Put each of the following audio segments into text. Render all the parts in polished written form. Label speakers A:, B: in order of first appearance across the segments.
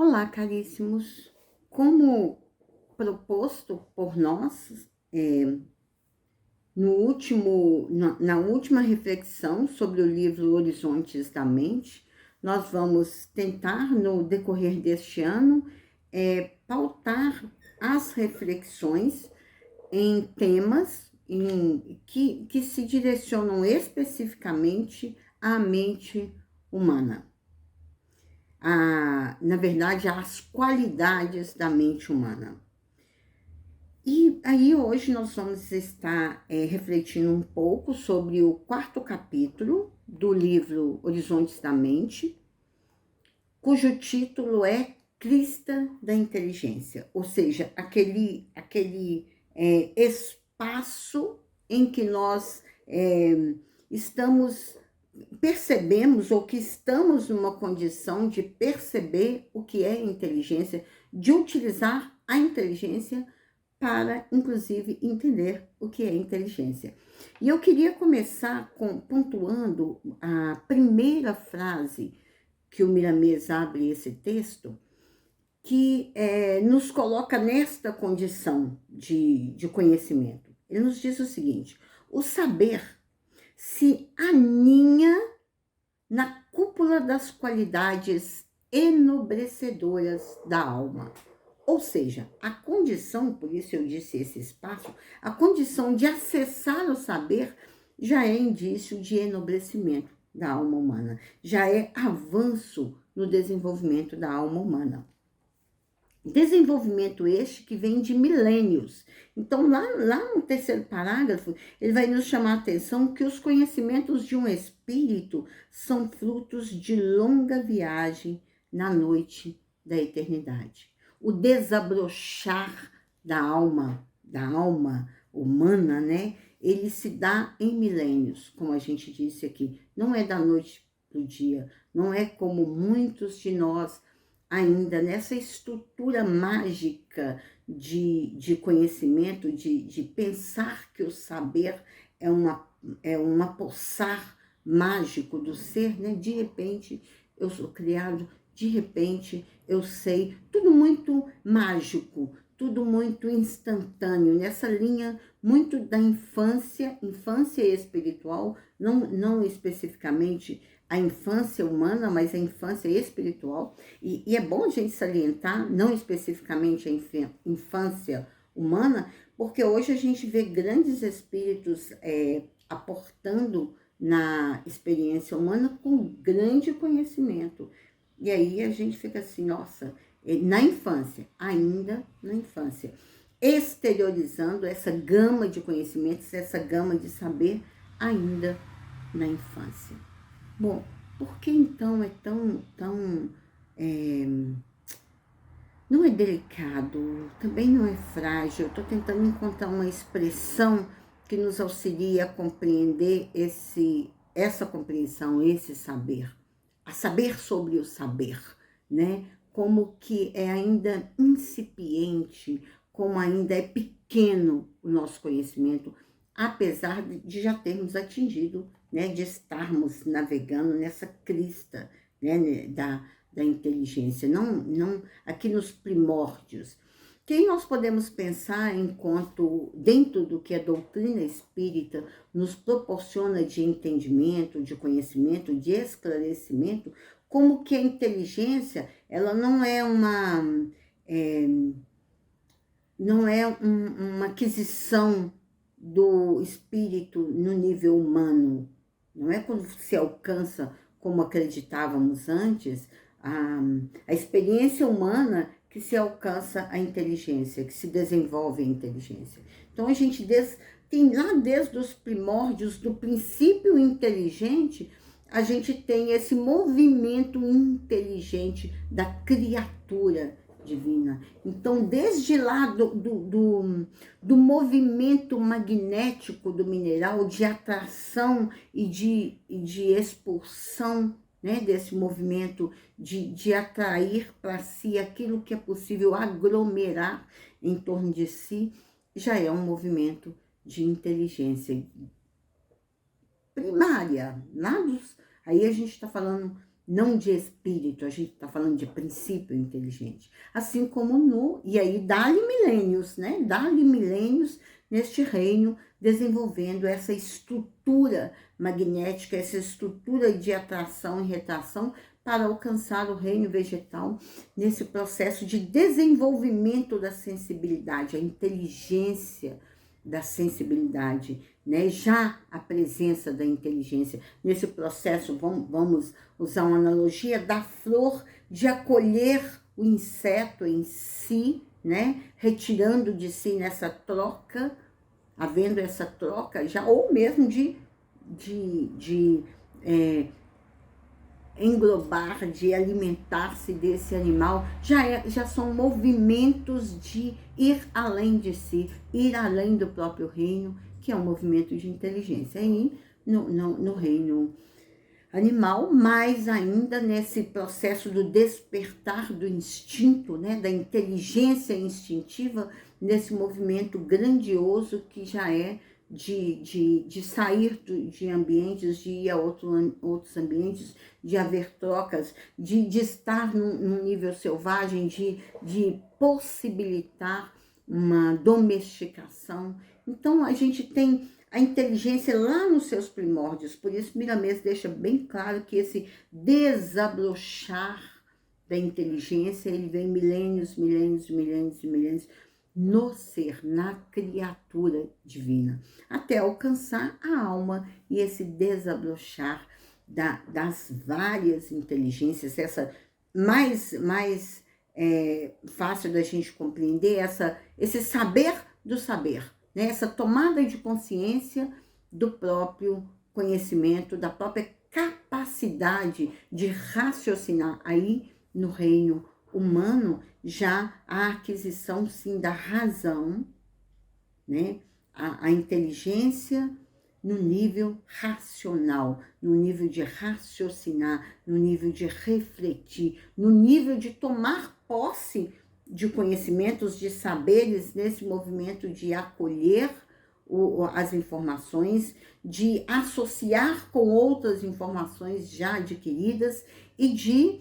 A: Olá, caríssimos. Como proposto por nós, na última reflexão sobre o livro Horizontes da Mente, nós vamos tentar, no decorrer deste ano, pautar as reflexões em temas que se direcionam especificamente à mente humana. Na verdade, as qualidades da mente humana. E aí hoje nós vamos estar refletindo um pouco sobre o 4º capítulo do livro Horizontes da Mente, cujo título é Crista da Inteligência, ou seja, aquele espaço em que nós percebemos ou que estamos numa condição de perceber o que é inteligência, de utilizar a inteligência para, inclusive, entender o que é inteligência. E eu queria começar pontuando a primeira frase que o Miramês abre esse texto, que nos coloca nesta condição de conhecimento. Ele nos diz o seguinte: o saber se aninha na cúpula das qualidades enobrecedoras da alma. Ou seja, a condição, por isso eu disse esse espaço, a condição de acessar o saber já é indício de enobrecimento da alma humana, já é avanço no desenvolvimento da alma humana. Desenvolvimento este que vem de milênios. Então, lá no 3º parágrafo, ele vai nos chamar a atenção que os conhecimentos de um espírito são frutos de longa viagem na noite da eternidade. O desabrochar da alma humana, né? Ele se dá em milênios, como a gente disse aqui. Não é da noite para o dia, não é como muitos de nós ainda nessa estrutura mágica de conhecimento, de pensar que o saber é um apossar mágico do ser, né? De repente eu sou criado, de repente eu sei, tudo muito mágico, tudo muito instantâneo, nessa linha muito da infância espiritual, não especificamente a infância humana, mas a infância espiritual. E é bom a gente salientar, não especificamente a infância humana, porque hoje a gente vê grandes espíritos aportando na experiência humana com grande conhecimento. E aí a gente fica assim, nossa, na infância, ainda na infância, exteriorizando essa gama de conhecimentos, essa gama de saber, ainda na infância. Bom, por que então é não é delicado, também não é frágil? Eu estou tentando encontrar uma expressão que nos auxilie a compreender essa compreensão, esse saber. A saber sobre o saber, né? Como que é ainda incipiente, como ainda é pequeno o nosso conhecimento, apesar de já termos atingido, né, de estarmos navegando nessa crista, né, da inteligência, não aqui nos primórdios. Quem nós podemos pensar enquanto, dentro do que a doutrina espírita nos proporciona de entendimento, de conhecimento, de esclarecimento, como que a inteligência, ela não é uma aquisição do espírito no nível humano. Não é quando se alcança, como acreditávamos antes, a experiência humana que se alcança a inteligência, que se desenvolve a inteligência. Então a gente tem lá desde os primórdios, do princípio inteligente, a gente tem esse movimento inteligente da criatura divina. Então, desde lá do movimento magnético do mineral, de atração e de expulsão, né, desse movimento de atrair para si aquilo que é possível aglomerar em torno de si, já é um movimento de inteligência primária. Aí a gente está falando não de espírito, a gente está falando de princípio inteligente. Assim como e aí dá-lhe milênios, né? Dá-lhe milênios neste reino, desenvolvendo essa estrutura magnética, essa estrutura de atração e retração para alcançar o reino vegetal nesse processo de desenvolvimento da sensibilidade, a inteligência da sensibilidade, né? Já a presença da inteligência nesse processo, vamos usar uma analogia da flor de acolher o inseto em si, né? Retirando de si nessa troca, havendo essa troca já, ou mesmo de englobar, de alimentar-se desse animal, já são movimentos de ir além de si, ir além do próprio reino, que é um movimento de inteligência. Aí, no reino animal, mais ainda nesse processo do despertar do instinto, né, da inteligência instintiva, nesse movimento grandioso que já é de sair de ambientes, de ir a outros ambientes, de haver trocas, de estar num nível selvagem, de possibilitar uma domesticação. Então, a gente tem a inteligência lá nos seus primórdios, por isso Miramês deixa bem claro que esse desabrochar da inteligência, ele vem milênios, milênios, milênios, milênios, no ser, na criatura divina, até alcançar a alma e esse desabrochar das várias inteligências, essa mais fácil da gente compreender, esse saber do saber, né? Essa tomada de consciência do próprio conhecimento, da própria capacidade de raciocinar. Aí, no reino humano, já a aquisição, sim, da razão, né? A inteligência no nível racional, no nível de raciocinar, no nível de refletir, no nível de tomar posse de conhecimentos, de saberes, nesse movimento de acolher as informações, de associar com outras informações já adquiridas e de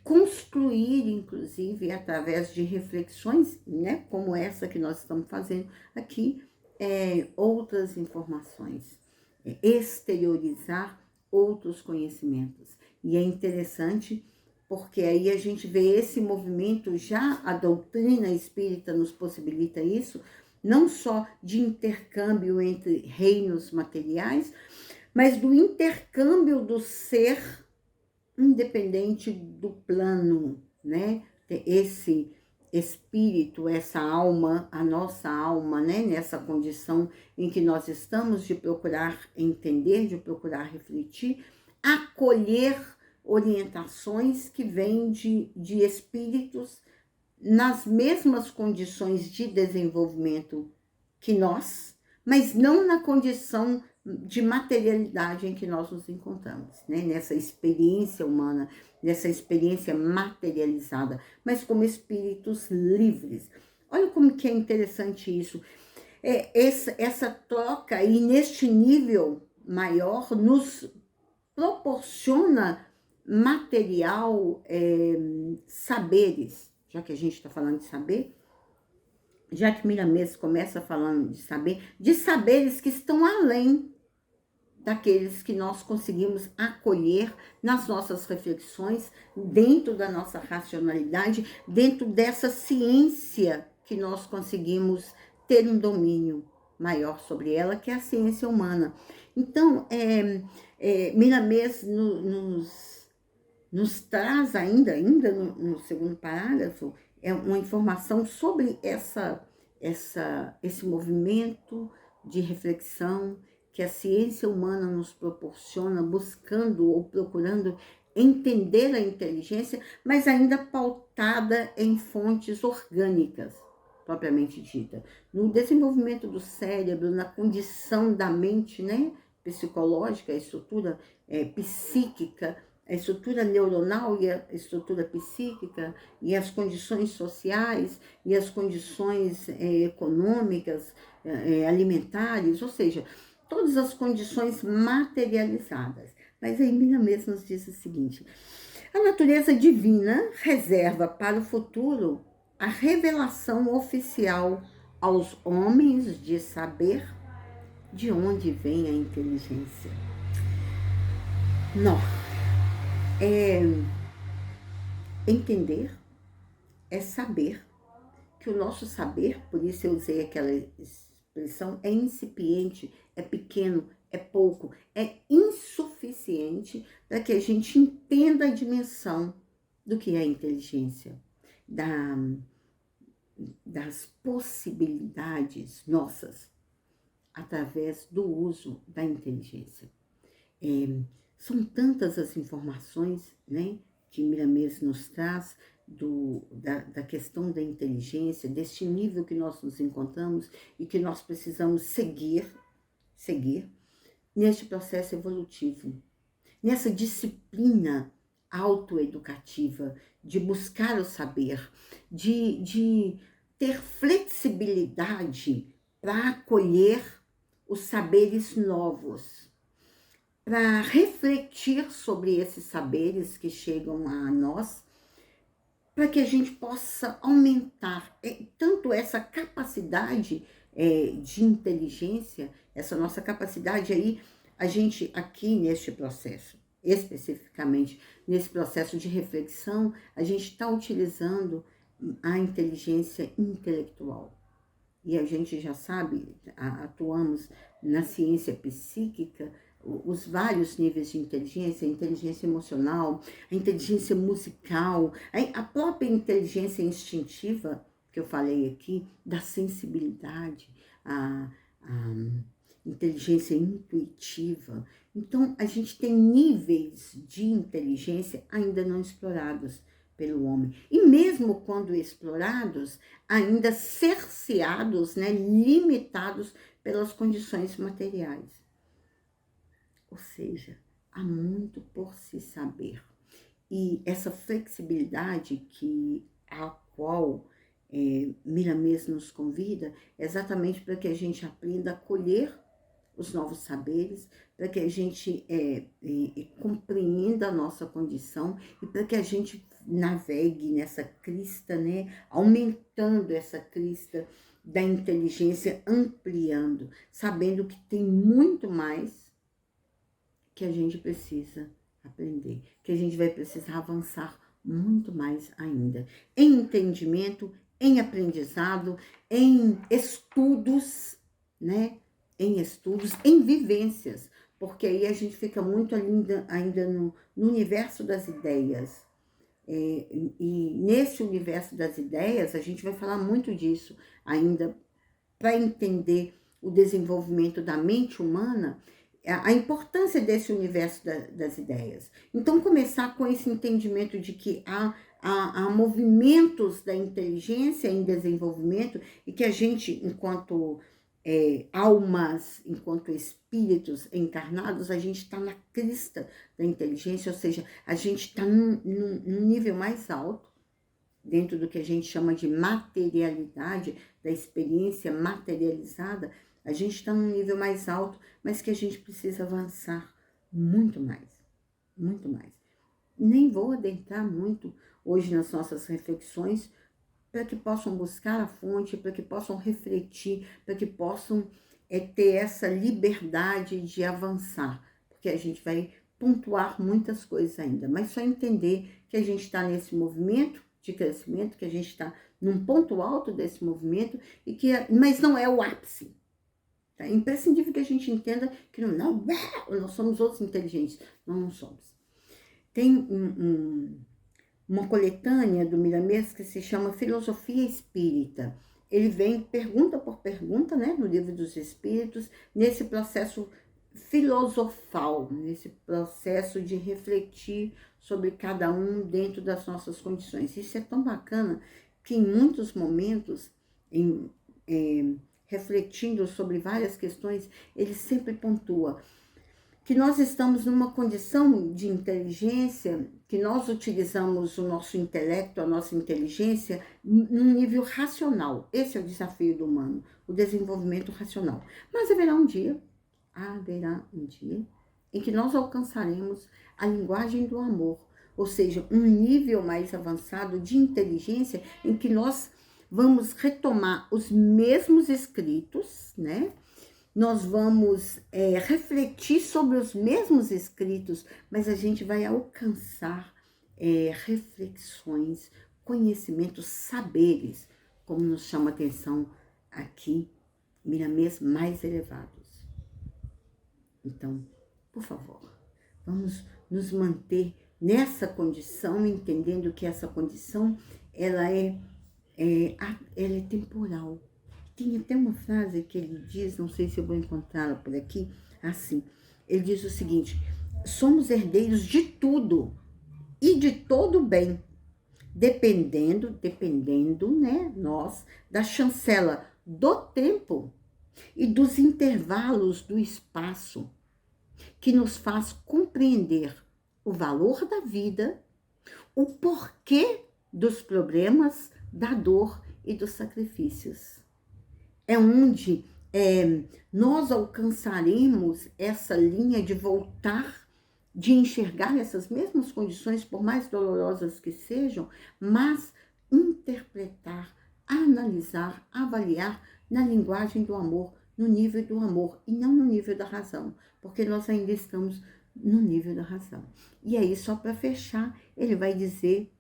A: construir, inclusive, através de reflexões, né, como essa que nós estamos fazendo aqui, outras informações, exteriorizar outros conhecimentos. E é interessante porque aí a gente vê esse movimento, já a doutrina espírita nos possibilita isso, não só de intercâmbio entre reinos materiais, mas do intercâmbio do ser independente do plano, né? Esse espírito, essa alma, a nossa alma, né? Nessa condição em que nós estamos de procurar entender, de procurar refletir, acolher orientações que vêm de espíritos nas mesmas condições de desenvolvimento que nós, mas não na condição de materialidade em que nós nos encontramos, né? Nessa experiência humana, nessa experiência materializada, mas como espíritos livres. Olha como que é interessante isso. Essa troca, e neste nível maior, nos proporciona material, saberes, já que a gente está falando de saber, já que Miramês começa falando de saberes que estão além daqueles que nós conseguimos acolher nas nossas reflexões, dentro da nossa racionalidade, dentro dessa ciência que nós conseguimos ter um domínio maior sobre ela, que é a ciência humana. Então, Miramês nos traz ainda no segundo parágrafo, uma informação sobre esse movimento de reflexão que a ciência humana nos proporciona, buscando ou procurando entender a inteligência, mas ainda pautada em fontes orgânicas, propriamente dita. No desenvolvimento do cérebro, na condição da mente, né, psicológica, a estrutura psíquica, a estrutura neuronal e a estrutura psíquica, e as condições sociais, e as condições econômicas, alimentares, ou seja, todas as condições materializadas. Mas aí Miramês nos diz o seguinte: a natureza divina reserva para o futuro a revelação oficial aos homens de saber de onde vem a inteligência. Não, é entender, é saber que o nosso saber, por isso eu usei aquela expressão, é incipiente, é pequeno, é pouco, é insuficiente para que a gente entenda a dimensão do que é a inteligência, das possibilidades nossas através do uso da inteligência. São tantas as informações, né, que Miramês nos traz da questão da inteligência, deste nível que nós nos encontramos e que nós precisamos seguir neste processo evolutivo, nessa disciplina autoeducativa de buscar o saber, de ter flexibilidade para acolher os saberes novos, para refletir sobre esses saberes que chegam a nós, para que a gente possa aumentar tanto essa capacidade de inteligência, essa nossa capacidade aí, a gente aqui neste processo, especificamente nesse processo de reflexão, a gente está utilizando a inteligência intelectual. E a gente já sabe, atuamos na ciência psíquica, os vários níveis de inteligência, a inteligência emocional, a inteligência musical, a própria inteligência instintiva, que eu falei aqui, da sensibilidade, a inteligência intuitiva. Então, a gente tem níveis de inteligência ainda não explorados pelo homem. E mesmo quando explorados, ainda cerceados, né, limitados pelas condições materiais. Ou seja, há muito por se saber. E essa flexibilidade a qual Miramês nos convida, é exatamente para que a gente aprenda a acolher os novos saberes, para que a gente compreenda a nossa condição e para que a gente navegue nessa crista, né, aumentando essa crista da inteligência, ampliando, sabendo que tem muito mais que a gente precisa aprender, que a gente vai precisar avançar muito mais ainda, em entendimento, em aprendizado, em estudos, né? Em estudos, em vivências, porque aí a gente fica muito ainda no universo das ideias. E nesse universo das ideias, a gente vai falar muito disso ainda, para entender o desenvolvimento da mente humana, a importância desse universo das ideias. Então, começar com esse entendimento de que há movimentos da inteligência em desenvolvimento e que a gente, enquanto almas, enquanto espíritos encarnados, a gente está na crista da inteligência, ou seja, a gente está num nível mais alto, dentro do que a gente chama de materialidade, da experiência materializada, a gente está num nível mais alto, mas que a gente precisa avançar muito mais, muito mais. Nem vou adentrar muito hoje nas nossas reflexões, para que possam buscar a fonte, para que possam refletir, para que possam ter essa liberdade de avançar, porque a gente vai pontuar muitas coisas ainda, mas só entender que a gente está nesse movimento de crescimento, que a gente está num ponto alto desse movimento, mas não é o ápice. É imprescindível que a gente entenda que nós somos outros inteligentes. Não somos. Tem uma coletânea do Miramês que se chama Filosofia Espírita. Ele vem pergunta por pergunta, né, no Livro dos Espíritos, nesse processo filosofal, nesse processo de refletir sobre cada um dentro das nossas condições. Isso é tão bacana que em muitos momentos, refletindo sobre várias questões, ele sempre pontua que nós estamos numa condição de inteligência, que nós utilizamos o nosso intelecto, a nossa inteligência, num nível racional. Esse é o desafio do humano, o desenvolvimento racional. Mas haverá um dia em que nós alcançaremos a linguagem do amor, ou seja, um nível mais avançado de inteligência em que nós vamos retomar os mesmos escritos, né? Nós vamos refletir sobre os mesmos escritos, mas a gente vai alcançar reflexões, conhecimentos, saberes, como nos chama a atenção aqui, Miramês, mais elevados. Então, por favor, vamos nos manter nessa condição, entendendo que essa condição, ela é temporal. Tem até uma frase que ele diz, não sei se eu vou encontrá-la por aqui, assim, ele diz o seguinte: somos herdeiros de tudo e de todo bem, dependendo, né, nós, da chancela do tempo e dos intervalos do espaço, que nos faz compreender o valor da vida, o porquê dos problemas, da dor e dos sacrifícios. É onde nós alcançaremos essa linha de voltar, de enxergar essas mesmas condições, por mais dolorosas que sejam, mas interpretar, analisar, avaliar na linguagem do amor, no nível do amor e não no nível da razão, porque nós ainda estamos no nível da razão. E aí, só para fechar, ele vai dizer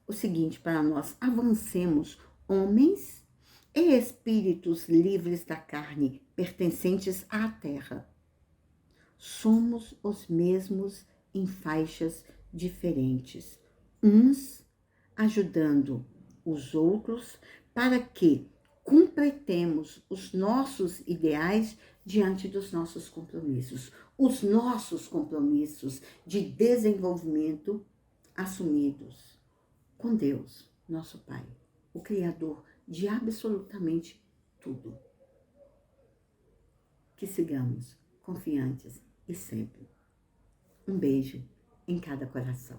A: o seguinte para nós: avancemos, homens e espíritos livres da carne, pertencentes à terra. Somos os mesmos em faixas diferentes, uns ajudando os outros para que completemos os nossos ideais diante dos nossos compromissos. Os nossos compromissos de desenvolvimento assumidos com Deus, nosso Pai, o Criador de absolutamente tudo. Que sigamos confiantes e sempre. Um beijo em cada coração.